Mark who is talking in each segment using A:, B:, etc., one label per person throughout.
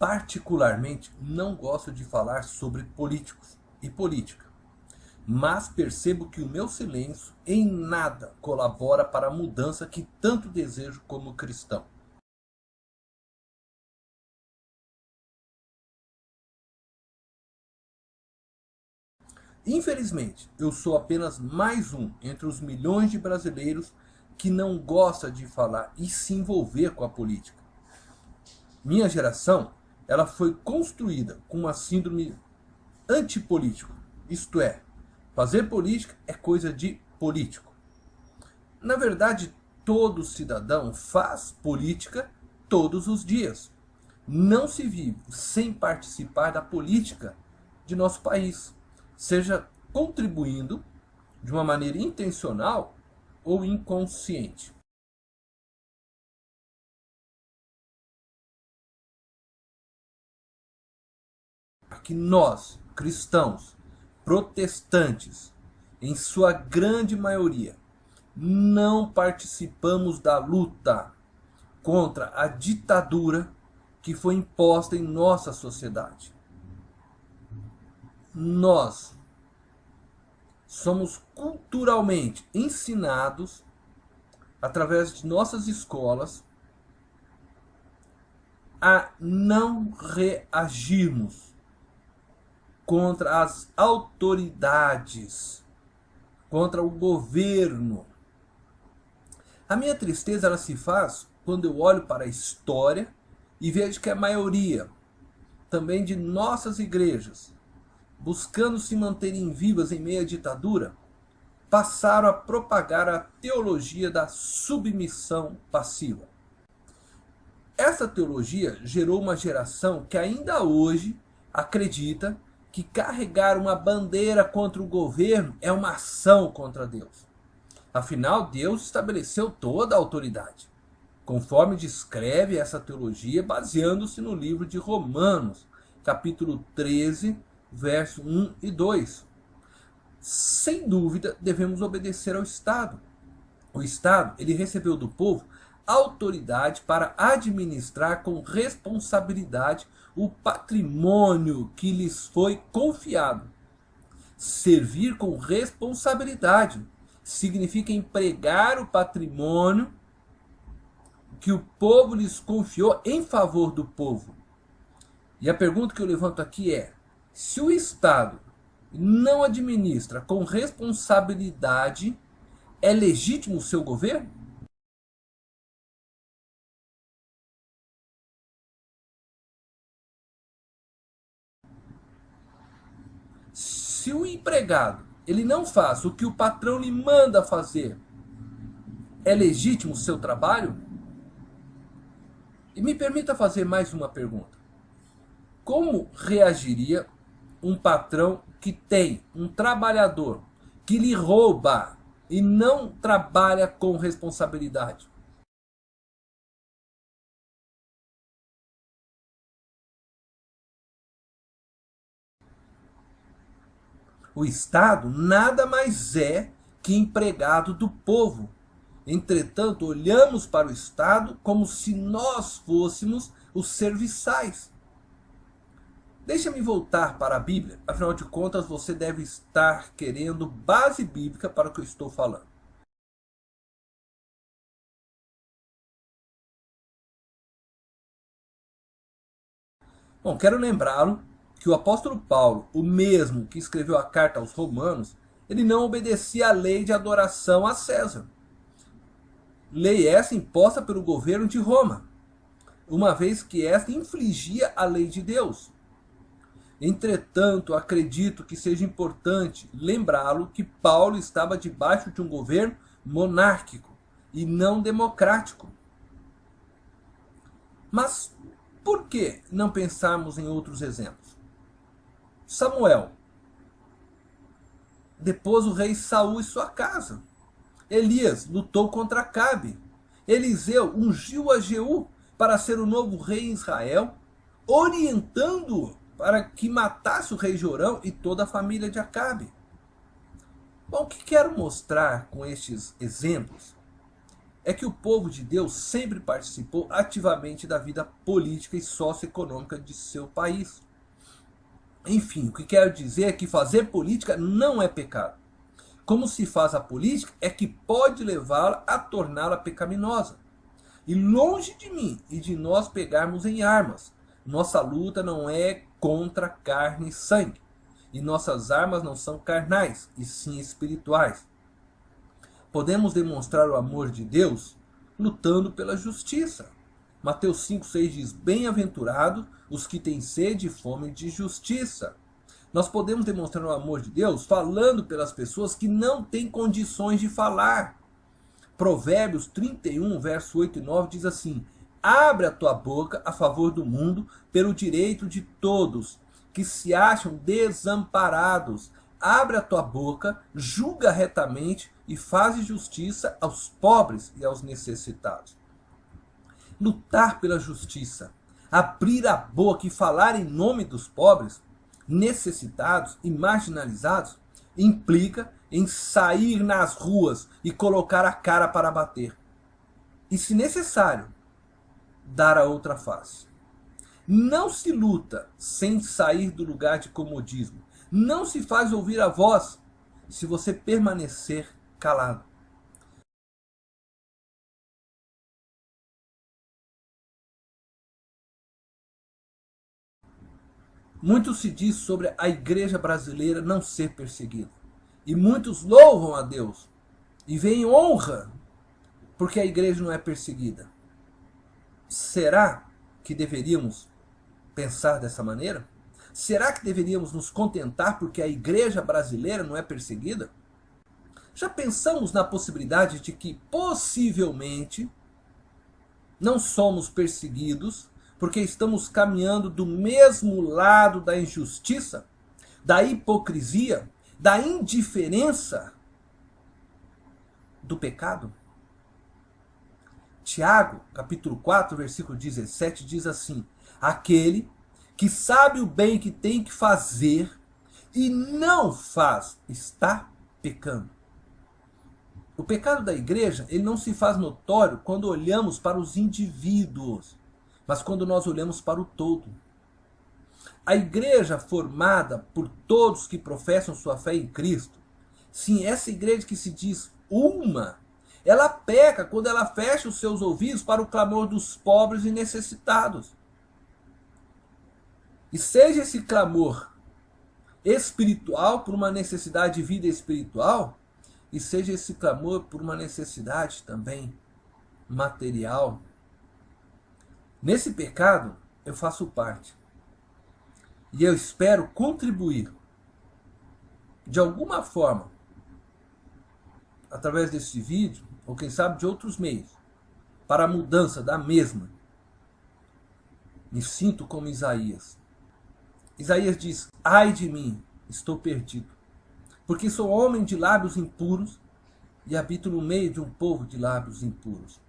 A: particularmente não gosto de falar sobre políticos e política, mas percebo que o meu silêncio em nada colabora para a mudança que tanto desejo como cristão. Infelizmente, eu sou apenas mais um entre os milhões de brasileiros que não gosta de falar e se envolver com a política. Minha geração, ela foi construída com uma síndrome antipolítico, isto é, fazer política é coisa de político. Na verdade, todo cidadão faz política todos os dias. Não se vive sem participar da política de nosso país, seja contribuindo de uma maneira intencional ou inconsciente. Que nós, cristãos, protestantes, em sua grande maioria, não participamos da luta contra a ditadura que foi imposta em nossa sociedade. Nós somos culturalmente ensinados, através de nossas escolas, a não reagirmos contra as autoridades, contra o governo. A minha tristeza ela se faz quando eu olho para a história e vejo que a maioria, também de nossas igrejas, buscando se manterem vivas em meio à ditadura, passaram a propagar a teologia da submissão passiva. Essa teologia gerou uma geração que ainda hoje acredita que carregar uma bandeira contra o governo é uma ação contra Deus. Afinal, Deus estabeleceu toda a autoridade, conforme descreve essa teologia, baseando-se no livro de Romanos, capítulo 13, verso 1 e 2. Sem dúvida, devemos obedecer ao Estado. O Estado, ele recebeu do povo autoridade para administrar com responsabilidade o patrimônio que lhes foi confiado. Servir com responsabilidade significa empregar o patrimônio que o povo lhes confiou em favor do povo. E a pergunta que eu levanto aqui é: se o Estado não administra com responsabilidade, é legítimo o seu governo? Se o empregado ele não faz o que o patrão lhe manda fazer, é legítimo o seu trabalho? E me permita fazer mais uma pergunta. Como reagiria um patrão que tem um trabalhador que lhe rouba e não trabalha com responsabilidade? O Estado nada mais é que empregado do povo. Entretanto, olhamos para o Estado como se nós fôssemos os serviçais. Deixa-me voltar para a Bíblia, afinal de contas você deve estar querendo base bíblica para o que eu estou falando. Bom, quero lembrá-lo que o apóstolo Paulo, o mesmo que escreveu a carta aos Romanos, ele não obedecia à lei de adoração a César. Lei essa imposta pelo governo de Roma, uma vez que esta infligia a lei de Deus. Entretanto, acredito que seja importante lembrá-lo que Paulo estava debaixo de um governo monárquico e não democrático. Mas por que não pensarmos em outros exemplos? Samuel depôs o rei Saul em sua casa. Elias lutou contra Acabe. Eliseu ungiu a Jeú para ser o novo rei em Israel, orientando-o para que matasse o rei Jorão e toda a família de Acabe. Bom, o que quero mostrar com estes exemplos é que o povo de Deus sempre participou ativamente da vida política e socioeconômica de seu país. Enfim, o que quero dizer é que fazer política não é pecado. Como se faz a política é que pode levá-la a torná-la pecaminosa. E longe de mim e de nós pegarmos em armas. Nossa luta não é contra carne e sangue. E nossas armas não são carnais, e sim espirituais. Podemos demonstrar o amor de Deus lutando pela justiça. Mateus 5,6 diz, bem-aventurados os que têm sede e fome de justiça. Nós podemos demonstrar o amor de Deus falando pelas pessoas que não têm condições de falar. Provérbios 31, verso 8 e 9 diz assim, abre a tua boca a favor do mundo pelo direito de todos que se acham desamparados. Abre a tua boca, julga retamente e faz justiça aos pobres e aos necessitados. Lutar pela justiça, abrir a boca e falar em nome dos pobres, necessitados e marginalizados, implica em sair nas ruas e colocar a cara para bater. E, se necessário, dar a outra face. Não se luta sem sair do lugar de comodismo. Não se faz ouvir a voz se você permanecer calado. Muito se diz sobre a igreja brasileira não ser perseguida. E muitos louvam a Deus e veem honra porque a igreja não é perseguida. Será que deveríamos pensar dessa maneira? Será que deveríamos nos contentar porque a igreja brasileira não é perseguida? Já pensamos na possibilidade de que possivelmente não somos perseguidos porque estamos caminhando do mesmo lado da injustiça, da hipocrisia, da indiferença, do pecado? Tiago, capítulo 4, versículo 17, diz assim, aquele que sabe o bem que tem que fazer e não faz, está pecando. O pecado da igreja, ele não se faz notório quando olhamos para os indivíduos, mas quando nós olhamos para o todo. A igreja formada por todos que professam sua fé em Cristo, sim, essa igreja que se diz uma, ela peca quando ela fecha os seus ouvidos para o clamor dos pobres e necessitados. E seja esse clamor espiritual por uma necessidade de vida espiritual, e seja esse clamor por uma necessidade também material. Nesse pecado eu faço parte. E eu espero contribuir de alguma forma, através desse vídeo, ou quem sabe de outros meios, para a mudança da mesma. Me sinto como Isaías. Isaías diz, ai de mim, estou perdido, porque sou homem de lábios impuros e habito no meio de um povo de lábios impuros.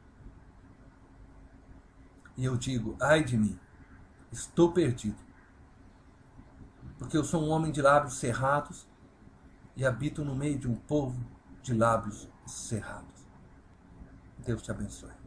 A: E eu digo, ai de mim, estou perdido, porque eu sou um homem de lábios cerrados e habito no meio de um povo de lábios cerrados. Deus te abençoe.